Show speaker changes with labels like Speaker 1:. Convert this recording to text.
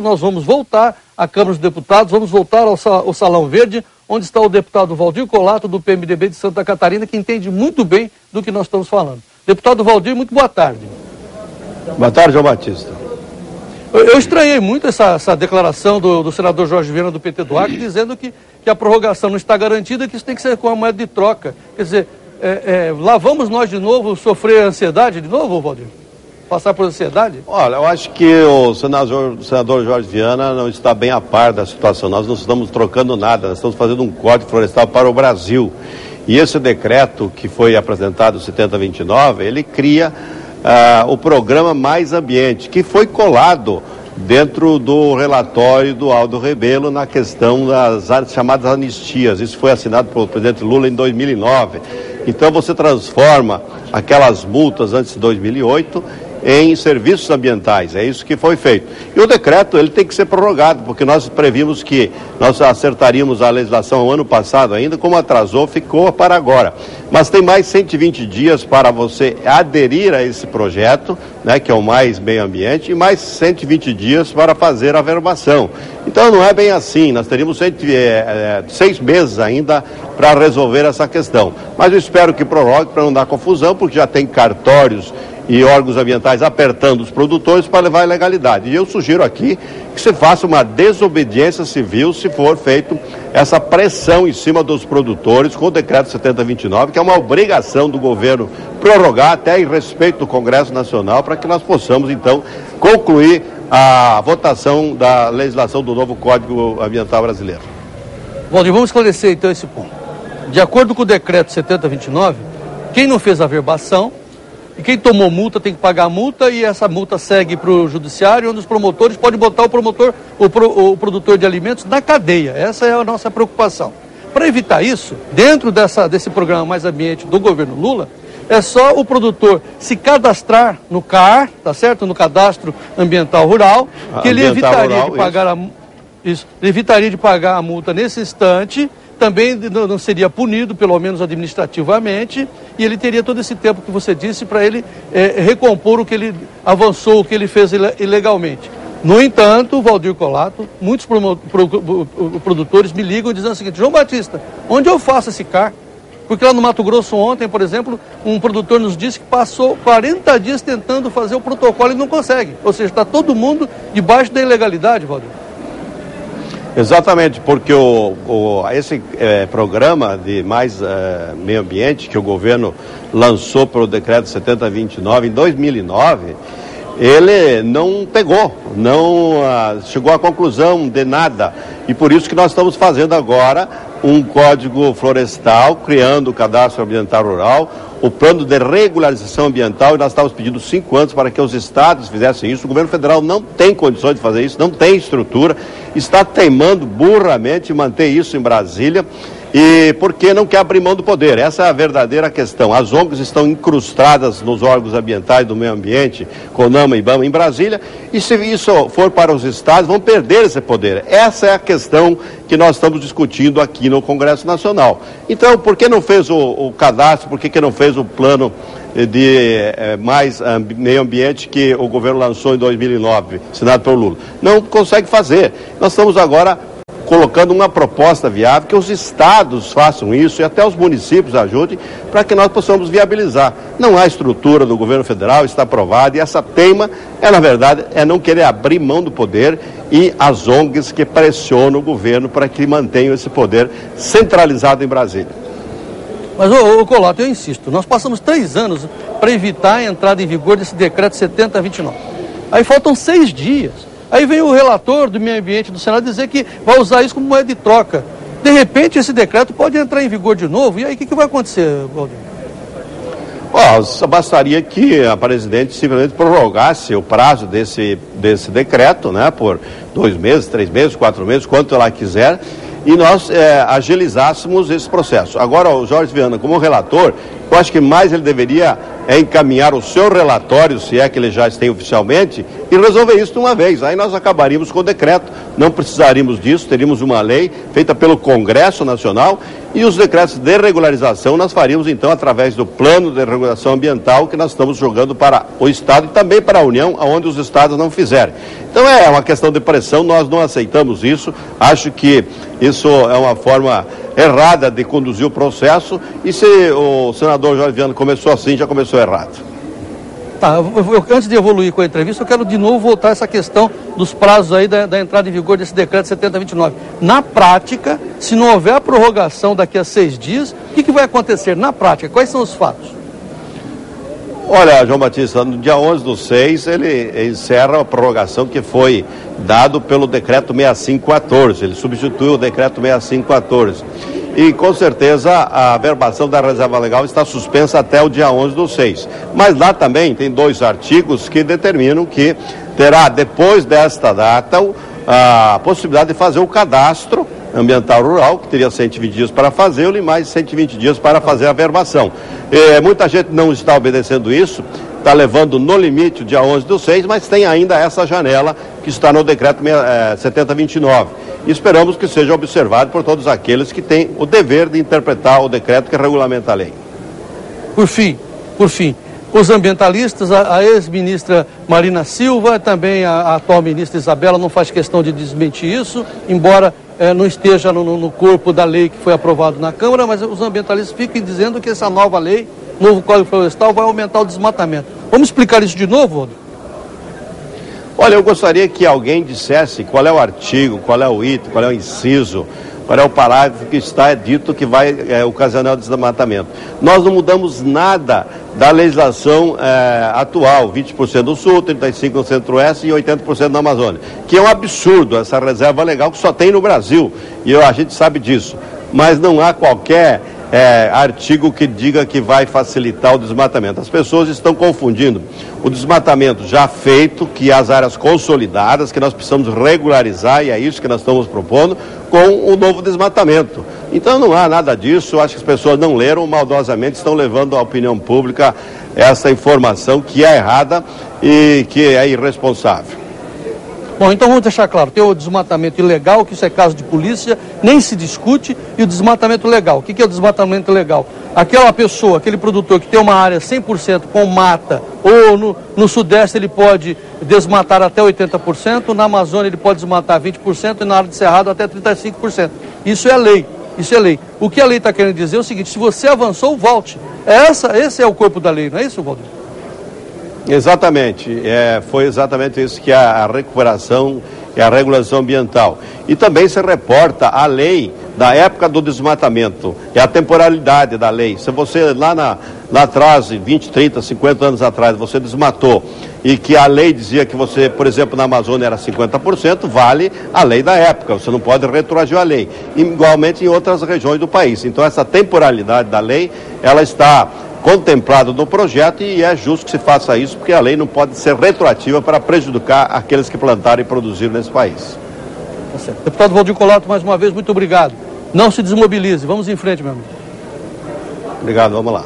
Speaker 1: Nós vamos voltar à Câmara dos Deputados, vamos voltar ao Salão Verde, onde está o deputado Valdir Colato, do PMDB de Santa Catarina, que entende muito bem do que nós estamos falando. Deputado Valdir, muito boa tarde.
Speaker 2: Boa tarde, João Batista.
Speaker 1: Eu estranhei muito essa declaração do senador Jorge Viana, do PT do Acre, dizendo que a prorrogação não está garantida, que isso tem que ser com a moeda de troca. Quer dizer, lá vamos nós de novo sofrer ansiedade de novo, Valdir? Passar por ansiedade?
Speaker 2: Olha, eu acho que o senador Jorge Viana não está bem a par da situação. Nós não estamos trocando nada, nós estamos fazendo um código florestal para o Brasil. E esse decreto que foi apresentado, 7029, ele cria o programa Mais Ambiente, que foi colado dentro do relatório do Aldo Rebelo na questão das chamadas anistias. Isso foi assinado pelo presidente Lula em 2009. Então você transforma aquelas multas antes de 2008 em serviços ambientais, é isso que foi feito. E o decreto, ele tem que ser prorrogado, porque nós previmos que nós acertaríamos a legislação o ano passado ainda, como atrasou, ficou para agora. Mas tem mais 120 dias para você aderir a esse projeto, né, que é o Mais Meio Ambiente, e mais 120 dias para fazer a averbação. Então não é bem assim, nós teríamos 6 meses ainda para resolver essa questão. Mas eu espero que prorrogue para não dar confusão, porque já tem cartórios e órgãos ambientais apertando os produtores para levar a ilegalidade. E eu sugiro aqui que se faça uma desobediência civil se for feito essa pressão em cima dos produtores com o decreto 7029, que é uma obrigação do governo prorrogar até em respeito do Congresso Nacional, para que nós possamos, então, concluir a votação da legislação do novo Código Ambiental Brasileiro.
Speaker 1: Valdir, vamos esclarecer então esse ponto. De acordo com o decreto 7029, quem não fez a averbação e quem tomou multa tem que pagar a multa, e essa multa segue para o judiciário, onde os promotores podem botar o produtor de alimentos na cadeia. Essa é a nossa preocupação. Para evitar isso, dentro desse programa Mais Ambiente do governo Lula, é só o produtor se cadastrar no CAR, tá certo? No Cadastro Ambiental Rural, que ele evitaria de pagar a multa nesse instante. Também não seria punido, pelo menos administrativamente, e ele teria todo esse tempo que você disse para ele recompor o que ele avançou, o que ele fez ilegalmente. No entanto, Valdir Colato, muitos produtores me ligam dizendo o seguinte: João Batista, onde eu faço esse CAR? Porque lá no Mato Grosso ontem, por exemplo, um produtor nos disse que passou 40 dias tentando fazer o protocolo e não consegue. Ou seja, está todo mundo debaixo da ilegalidade, Valdir.
Speaker 2: Exatamente, porque esse programa de Mais Meio Ambiente que o governo lançou pelo decreto 7029 em 2009, ele não pegou, não chegou à conclusão de nada. E por isso que nós estamos fazendo agora um código florestal, criando o cadastro ambiental rural, o plano de regularização ambiental, e nós estávamos pedindo 5 anos para que os estados fizessem isso. O governo federal não tem condições de fazer isso, não tem estrutura, está teimando burramente em manter isso em Brasília, e porque não quer abrir mão do poder. Essa é a verdadeira questão. As ONGs estão incrustadas nos órgãos ambientais do meio ambiente, CONAMA e IBAMA, em Brasília, e se isso for para os estados, vão perder esse poder. Essa é a questão que nós estamos discutindo aqui no Congresso Nacional. Então, por que não fez o cadastro, por que não fez o plano de Mais Meio Ambiente que o governo lançou em 2009, assinado pelo Lula? Não consegue fazer. Nós estamos agora colocando uma proposta viável, que os estados façam isso e até os municípios ajudem para que nós possamos viabilizar. Não há estrutura do governo federal, está aprovada, e essa teima, na verdade, é não querer abrir mão do poder, e as ONGs que pressionam o governo para que mantenham esse poder centralizado em Brasília.
Speaker 1: Mas, Colato, eu insisto, nós passamos 3 anos para evitar a entrada em vigor desse decreto 7029. Aí faltam 6 dias. Aí vem o relator do meio ambiente do Senado dizer que vai usar isso como moeda de troca. De repente, esse decreto pode entrar em vigor de novo. E aí, o que vai acontecer, Valdir?
Speaker 2: Só bastaria que a presidente simplesmente prorrogasse o prazo desse decreto, né, por 2 meses, 3 meses, 4 meses, quanto ela quiser, e nós agilizássemos esse processo. Agora, o Jorge Viana, como relator, Eu acho que mais ele deveria encaminhar o seu relatório, se é que ele já tem oficialmente, e resolver isso de uma vez. Aí nós acabaríamos com o decreto, não precisaríamos disso, teríamos uma lei feita pelo Congresso Nacional e os decretos de regularização nós faríamos então através do plano de regulação ambiental que nós estamos jogando para o Estado e também para a União, onde os Estados não fizerem. Então é uma questão de pressão, nós não aceitamos isso, acho que isso é uma forma errada de conduzir o processo e se o senador Jorge Viana começou assim, já começou errado.
Speaker 1: Tá, antes de evoluir com a entrevista, eu quero de novo voltar a essa questão dos prazos aí da entrada em vigor desse decreto 7029. Na prática, se não houver a prorrogação daqui a 6 dias, o que vai acontecer na prática? Quais são os fatos?
Speaker 2: Olha, João Batista, no dia 11/6 ele encerra a prorrogação que foi dado pelo decreto 6514, ele substituiu o decreto 6514. E com certeza a verbação da reserva legal está suspensa até o dia 11/6. Mas lá também tem 2 artigos que determinam que terá, depois desta data, a possibilidade de fazer o cadastro ambiental rural, que teria 120 dias para fazê-lo e mais 120 dias para fazer a verbação. Muita gente não está obedecendo isso, está levando no limite o dia 11/6, mas tem ainda essa janela que está no decreto 7029. E esperamos que seja observado por todos aqueles que têm o dever de interpretar o decreto que regulamenta a lei.
Speaker 1: Por fim, os ambientalistas, a ex-ministra Marina Silva, também a atual ministra Isabela, não faz questão de desmentir isso, embora não esteja no corpo da lei que foi aprovado na Câmara, mas os ambientalistas ficam dizendo que essa nova lei, novo Código Florestal, vai aumentar o desmatamento. Vamos explicar isso de novo, Waldo?
Speaker 2: Olha, eu gostaria que alguém dissesse qual é o artigo, qual é o item, qual é o inciso, qual é o parágrafo que está dito que vai ocasionar o desmatamento. Nós não mudamos nada da legislação atual, 20% no sul, 35% no centro-oeste e 80% na Amazônia, que é um absurdo essa reserva legal que só tem no Brasil, e a gente sabe disso, mas não há qualquer artigo que diga que vai facilitar o desmatamento. As pessoas estão confundindo o desmatamento já feito, que as áreas consolidadas, que nós precisamos regularizar, e é isso que nós estamos propondo, com o novo desmatamento. Então não há nada disso, acho que as pessoas não leram, maldosamente estão levando à opinião pública essa informação que é errada e que é irresponsável.
Speaker 1: Bom, então vamos deixar claro, tem o desmatamento ilegal, que isso é caso de polícia, nem se discute, e o desmatamento legal. O que é o desmatamento legal? Aquela pessoa, aquele produtor que tem uma área 100% com mata, ou no Sudeste ele pode desmatar até 80%, na Amazônia ele pode desmatar 20% e na área de Cerrado até 35%. Isso é lei. Isso é lei. O que a lei está querendo dizer é o seguinte, se você avançou, volte. Esse é o corpo da lei, não é isso, Waldo?
Speaker 2: Exatamente, foi exatamente isso que é a recuperação e a regulação ambiental. E também se reporta a lei da época do desmatamento, é a temporalidade da lei. Se você lá atrás, 20, 30, 50 anos atrás, você desmatou e que a lei dizia que você, por exemplo, na Amazônia era 50%, vale a lei da época, você não pode retroagir a lei. Igualmente em outras regiões do país. Então essa temporalidade da lei, ela está contemplado no projeto e é justo que se faça isso, porque a lei não pode ser retroativa para prejudicar aqueles que plantaram e produziram nesse país.
Speaker 1: Tá certo. Deputado Valdir Colato, mais uma vez, muito obrigado. Não se desmobilize, vamos em frente, meu amigo.
Speaker 2: Obrigado, vamos lá.